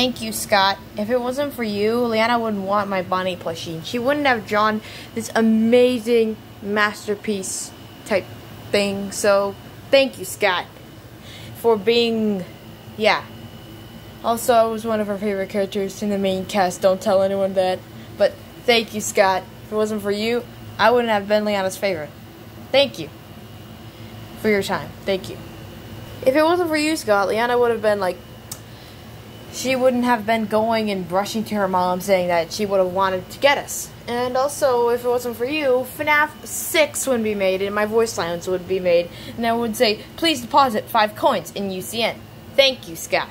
Thank you, Scott. If it wasn't for you, Leanna wouldn't want my Bonnie plushie. She wouldn't have drawn this amazing masterpiece type thing. So, thank you, Scott, for being, yeah. Also, I was one of her favorite characters in the main cast. Don't tell anyone that. But thank you, Scott. If it wasn't for you, I wouldn't have been Leanna's favorite. Thank you for your time. Thank you. If it wasn't for you, Scott, Leanna would have been like, she wouldn't have been going and rushing to her mom saying that she would have wanted to get us. And also, if it wasn't for you, FNAF 6 wouldn't be made and my voice lines would be made. And I would say, please deposit 5 coins in UCN. Thank you, Scott.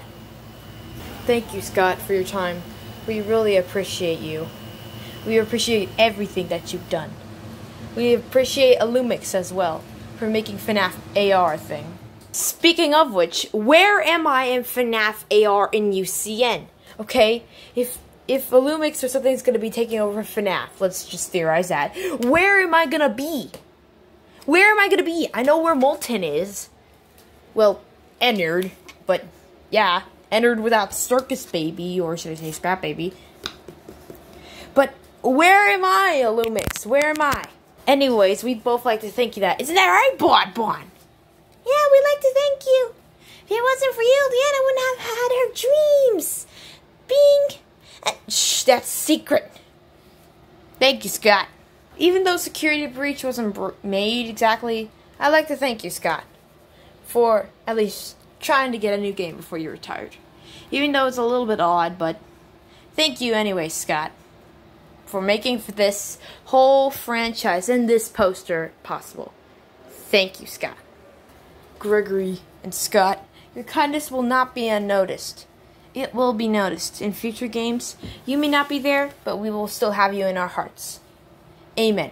Thank you, Scott, for your time. We really appreciate you. We appreciate everything that you've done. We appreciate Illumix as well for making FNAF AR a thing. Speaking of which, where am I in FNAF AR in UCN? Okay, if Illumix or something's gonna be taking over FNAF, let's just theorize that. Where am I gonna be? Where am I gonna be? I know where Molten is. Well, Ennard, but yeah, Ennard without Circus Baby, or should I say Scrap Baby. But where am I, Illumix? Where am I? Anyways, we'd both like to thank you that. Isn't that right, Bonbon? Yeah, we'd like to thank you. If it wasn't for you, Leanna wouldn't have had her dreams. Bing. Shh, that's secret. Thank you, Scott. Even though Security Breach wasn't made exactly, I'd like to thank you, Scott, for at least trying to get a new game before you retired. Even though it's a little bit odd, but thank you anyway, Scott, for making this whole franchise and this poster possible. Thank you, Scott. Gregory and Scott, your kindness will not be unnoticed. It will be noticed in future games. You may not be there, but we will still have you in our hearts. Amen.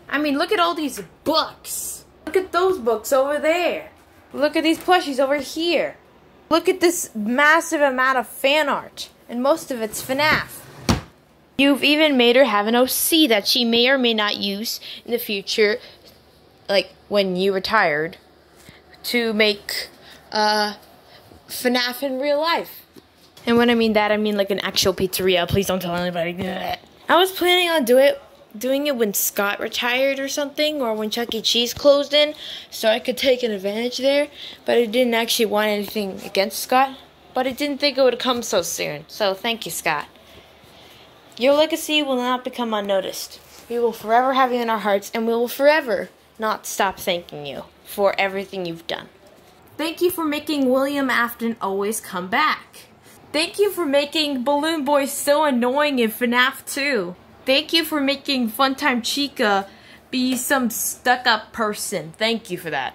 I mean, look at all these books. Look at those books over there. Look at these plushies over here. Look at this massive amount of fan art, and most of it's FNAF. You've even made her have an OC that she may or may not use in the future, like when you retired, to make FNAF in real life. And when I mean that, I mean like an actual pizzeria. Please don't tell anybody. I was planning on doing it when Scott retired or something, or when Chuck E. Cheese closed in, so I could take an advantage there. But I didn't actually want anything against Scott. But I didn't think it would come so soon. So thank you, Scott. Your legacy will not become unnoticed. We will forever have you in our hearts, and we will forever not stop thanking you for everything you've done. Thank you for making William Afton always come back. Thank you for making Balloon Boy so annoying in FNAF 2. Thank you for making Funtime Chica be some stuck-up person. Thank you for that.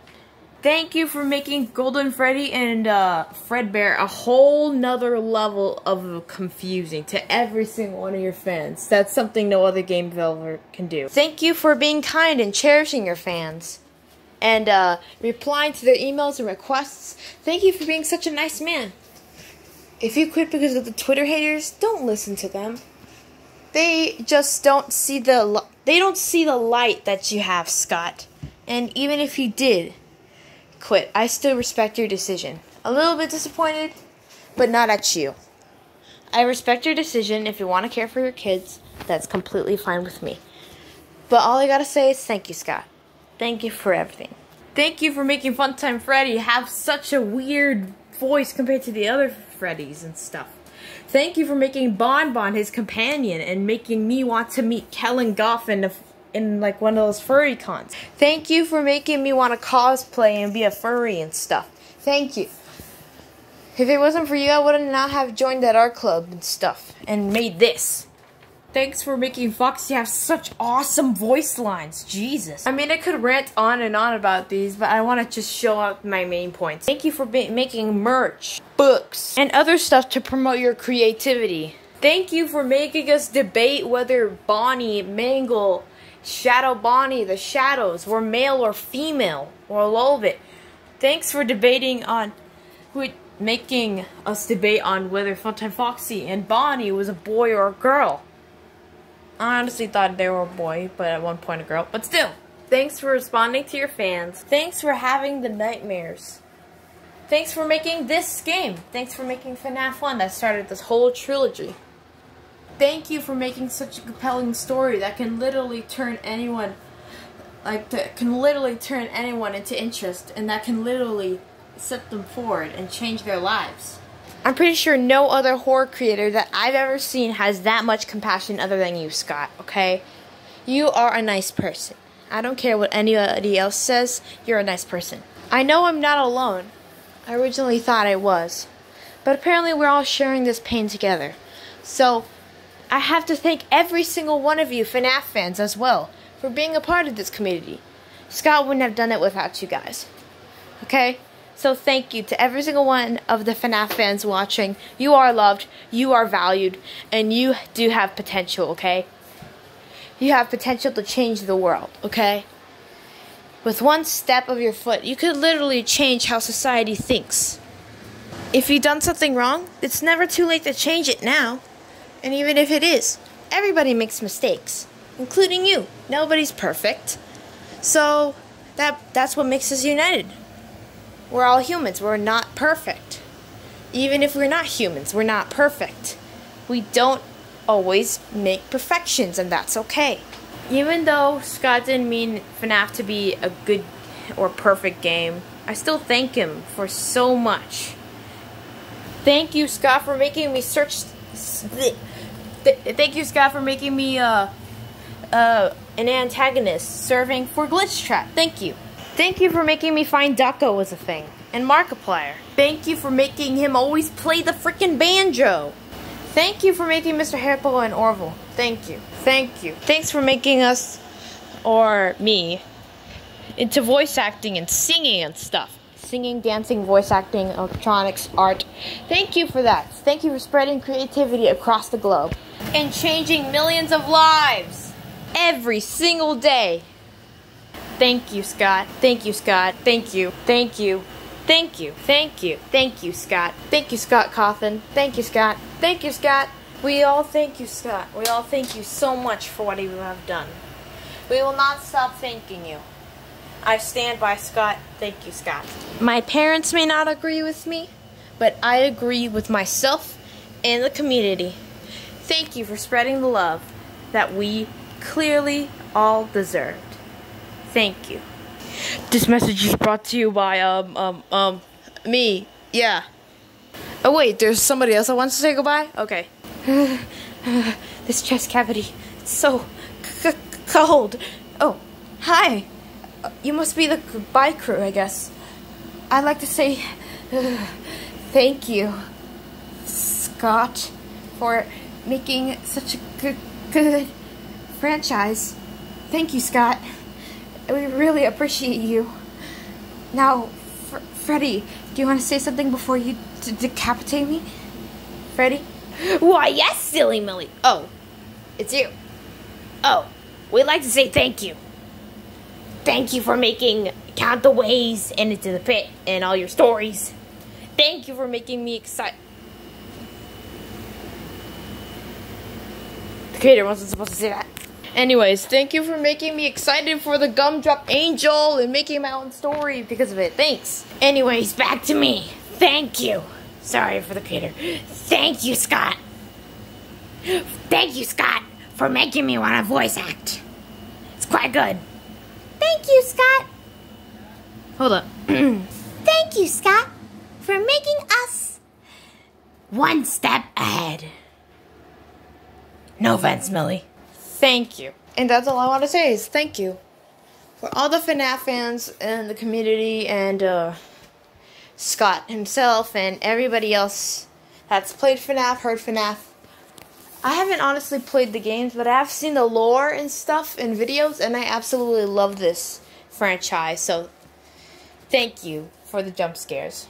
Thank you for making Golden Freddy and Fredbear a whole nother level of confusing to every single one of your fans. That's something no other game developer can do. Thank you for being kind and cherishing your fans. And replying to their emails and requests. Thank you for being such a nice man. If you quit because of the Twitter haters, don't listen to them. They just don't see the light that you have, Scott. And even if you did quit, I still respect your decision. A little bit disappointed, but not at you. I respect your decision. If you want to care for your kids, that's completely fine with me. But all I gotta say is thank you, Scott. Thank you for everything. Thank you for making Funtime Freddy have such a weird voice compared to the other Freddys and stuff. Thank you for making Bonbon his companion and making me want to meet Kellen Goff in like one of those furry cons. Thank you for making me want to cosplay and be a furry and stuff. Thank you. If it wasn't for you, I would not have joined that art club and stuff and made this. Thanks for making Foxy have such awesome voice lines. Jesus. I mean, I could rant on and on about these, but I want to just show out my main points. Thank you for making merch, books, and other stuff to promote your creativity. Thank you for making us debate whether Bonnie, Mangle, Shadow Bonnie, the Shadows, were male or female, or Lolbit. Thanks for debating on, making us debate on whether Funtime Foxy and Bonnie was a boy or a girl. I honestly thought they were a boy, but at one point a girl. But still, thanks for responding to your fans. Thanks for having the nightmares. Thanks for making this game. Thanks for making FNAF 1 that started this whole trilogy. Thank you for making such a compelling story that can literally turn anyone, into interest, and that can literally set them forward and change their lives. I'm pretty sure no other horror creator that I've ever seen has that much compassion other than you, Scott, okay? You are a nice person. I don't care what anybody else says, you're a nice person. I know I'm not alone. I originally thought I was. But apparently we're all sharing this pain together. So, I have to thank every single one of you FNAF fans as well for being a part of this community. Scott wouldn't have done it without you guys. Okay? So thank you to every single one of the FNAF fans watching. You are loved, you are valued, and you do have potential, okay? You have potential to change the world, okay? With one step of your foot, you could literally change how society thinks. If you've done something wrong, it's never too late to change it now. And even if it is, everybody makes mistakes, including you. Nobody's perfect. So, that's what makes us united. We're all humans. We're not perfect. Even if we're not humans, we're not perfect. We don't always make perfections, and that's okay. Even though Scott didn't mean FNAF to be a good or perfect game, I still thank him for so much. Thank you, Scott, for making me search... Thank you, Scott, for making me an antagonist serving for Glitch Trap. Thank you. Thank you for making me find Ducko was a thing. And Markiplier. Thank you for making him always play the freaking banjo. Thank you for making Mr. Harpo and Orville. Thank you. Thank you. Thanks for making us, or me, into voice acting and singing and stuff. Singing, dancing, voice acting, electronics, art. Thank you for that. Thank you for spreading creativity across the globe. And changing millions of lives. Every single day. Thank you, Scott. Thank you, Scott. Thank you. Thank you. Thank you. Thank you. Thank you, Scott. Thank you, Scott Cawthon. Thank you, Scott. Thank you, Scott. We all thank you, Scott. We all thank you so much for what you have done. We will not stop thanking you. I stand by Scott. Thank you, Scott. My parents may not agree with me, but I agree with myself and the community. Thank you for spreading the love that we clearly all deserved. Thank you. This message is brought to you by, me. Yeah. Oh, wait, there's somebody else that wants to say goodbye? Okay. This chest cavity, it's so cold. Oh, hi. You must be the goodbye crew, I guess. I'd like to say thank you, Scott, for making such a good franchise. Thank you, Scott. We really appreciate you. Now, Freddy, do you want to say something before you decapitate me? Freddy? Why, yes, silly Millie. Oh, it's you. Oh, we'd like to say thank you. Thank you for making Count the Ways and Into the Pit and all your stories. Thank you for making me excited. The creator wasn't supposed to say that. Anyways, thank you for making me excited for the Gumdrop Angel and making my own story because of it. Thanks. Anyways, back to me. Thank you. Sorry for the creator. Thank you, Scott. Thank you, Scott, for making me want to voice act. It's quite good. Thank you, Scott. Hold up. Thank you, Scott, for making us one step ahead. No offense, Millie. Thank you. And that's all I want to say is thank you. For all the FNAF fans and the community and Scott himself and everybody else that's played FNAF, heard FNAF. I haven't honestly played the games, but I have seen the lore and stuff in videos, and I absolutely love this franchise. So, thank you for the jump scares.